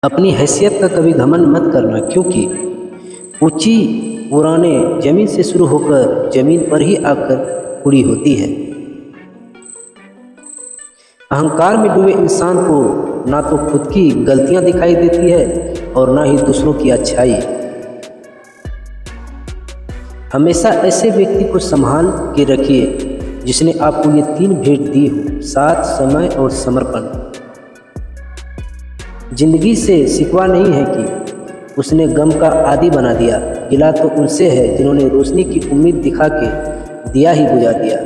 अपनी हैसियत का कभी घमंड मत करना, क्योंकि ऊंची उड़ानें जमीन से शुरू होकर जमीन पर ही आकर उड़ी होती है। अहंकार में डूबे इंसान को ना तो खुद की गलतियां दिखाई देती है और ना ही दूसरों की अच्छाई। हमेशा ऐसे व्यक्ति को संभाल के रखिए जिसने आपको ये 3 भेंट दी हो: साथ, समय और समर्पण। जिंदगी से शिकवा नहीं है कि उसने गम का आदी बना दिया, गिला तो उनसे है जिन्होंने रोशनी की उम्मीद दिखा के दिया ही बुझा दिया।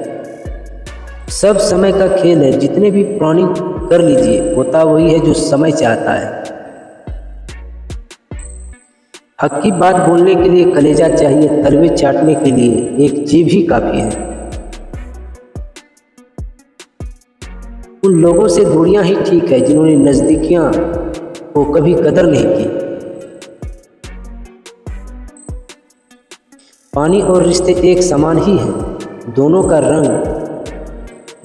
सब समय का खेल है, जितने भी प्लानिंग कर लीजिए, होता वही है जो समय चाहता है। हक की बात बोलने के लिए कलेजा चाहिए, तलवे चाटने के लिए एक जीभ ही काफी है। उन लोगों से दूरियां ही ठीक है जिन्होंने नजदीकियां को कभी कदर नहीं की। पानी और रिश्ते एक समान ही हैं, दोनों का रंग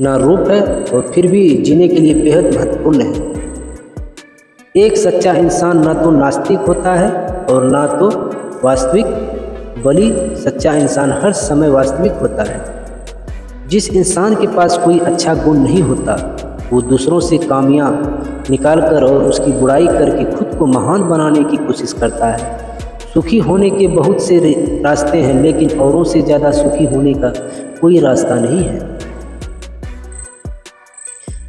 ना रूप है और फिर भी जीने के लिए बेहद महत्वपूर्ण है। एक सच्चा इंसान ना तो नास्तिक होता है और ना तो वास्तविक, बल्कि सच्चा इंसान हर समय वास्तविक होता है। जिस इंसान के पास कोई अच्छा गुण नहीं होता, वो दूसरों से कामियां निकाल कर और उसकी बुराई करके खुद को महान बनाने की कोशिश करता है। सुखी होने के बहुत से रास्ते हैं, लेकिन औरों से ज़्यादा सुखी होने का कोई रास्ता नहीं है।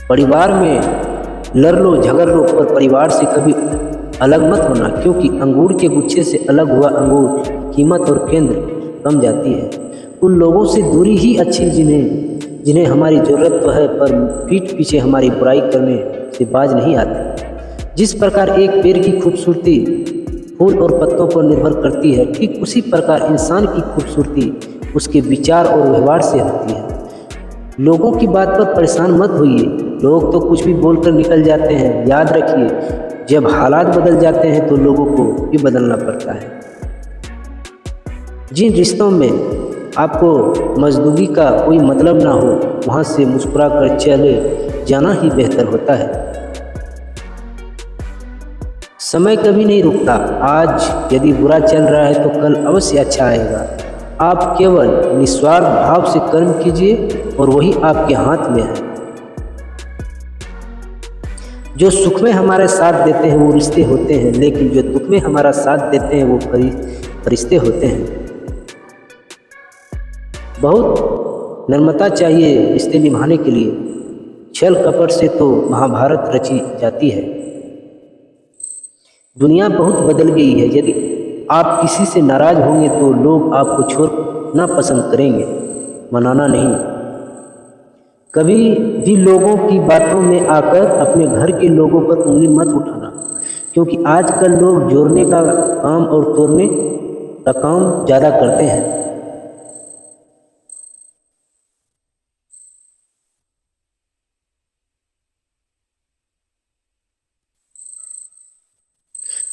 परिवार में लड़ लो झगड़ लो, पर परिवार से कभी अलग मत होना, क्योंकि अंगूर के गुच्छे से अलग हुआ अंगूर कीमत और केंद्र कम जाती है। उन लोगों से दूरी ही अच्छी जिन्हें हमारी ज़रूरत तो है, पर पीठ पीछे हमारी बुराई करने से बाज नहीं आते। जिस प्रकार एक पेड़ की खूबसूरती फूल और पत्तों पर निर्भर करती है, ठीक उसी प्रकार इंसान की खूबसूरती उसके विचार और व्यवहार से होती है। लोगों की बात पर परेशान मत होइए, लोग तो कुछ भी बोलकर निकल जाते हैं। याद रखिए, जब हालात बदल जाते हैं तो लोगों को भी बदलना पड़ता है। जिन रिश्तों में आपको मजदूरी का कोई मतलब ना हो, वहाँ से मुस्कुरा कर चले जाना ही बेहतर होता है। समय कभी नहीं रुकता, आज यदि बुरा चल रहा है तो कल अवश्य अच्छा आएगा। आप केवल निस्वार्थ भाव से कर्म कीजिए और वही आपके हाथ में है। जो सुख में हमारे साथ देते हैं वो रिश्ते होते हैं, लेकिन जो दुख में हमारा साथ देते हैं वो फरिश्ते होते हैं। बहुत नम्रता चाहिए रिश्ते निभाने के लिए। छल कपट से तो महाभारत रची जाती है। दुनिया बहुत बदल गई है। यदि आप किसी से नाराज होंगे तो लोग आपको छोड़ना पसंद करेंगे, मनाना नहीं। कभी भी लोगों की बातों में आकर अपने घर के लोगों पर उंगली मत उठाना, क्योंकि आजकल लोग जोड़ने का काम और तोड़ने का काम ज़्यादा करते हैं।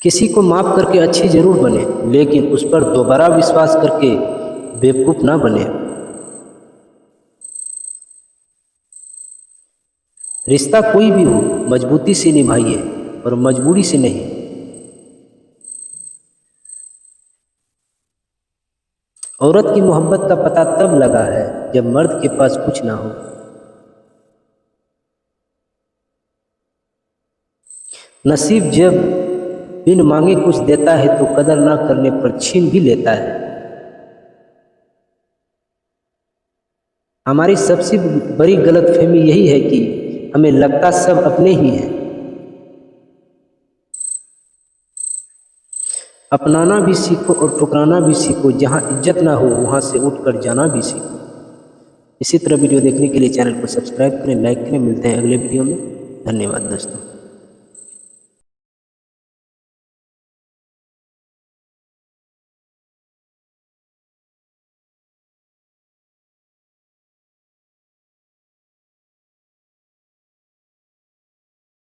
किसी को माफ़ करके अच्छी जरूर बने, लेकिन उस पर दोबारा विश्वास करके बेवकूफ़ ना बने। रिश्ता कोई भी हो, मजबूती से निभाइए और मजबूरी से नहीं। औरत की मोहब्बत का पता तब लगा है जब मर्द के पास कुछ ना हो। नसीब जब बिन मांगे कुछ देता है तो कदर ना करने पर छीन भी लेता है। हमारी सबसे बड़ी गलतफहमी यही है कि हमें लगता सब अपने ही हैं। अपनाना भी सीखो और ठुकराना भी सीखो। जहां इज्जत ना हो वहां से उठकर जाना भी सीखो। इसी तरह वीडियो देखने के लिए चैनल को सब्सक्राइब करें, लाइक करें। मिलते हैं अगले वीडियो में। धन्यवाद दोस्तों।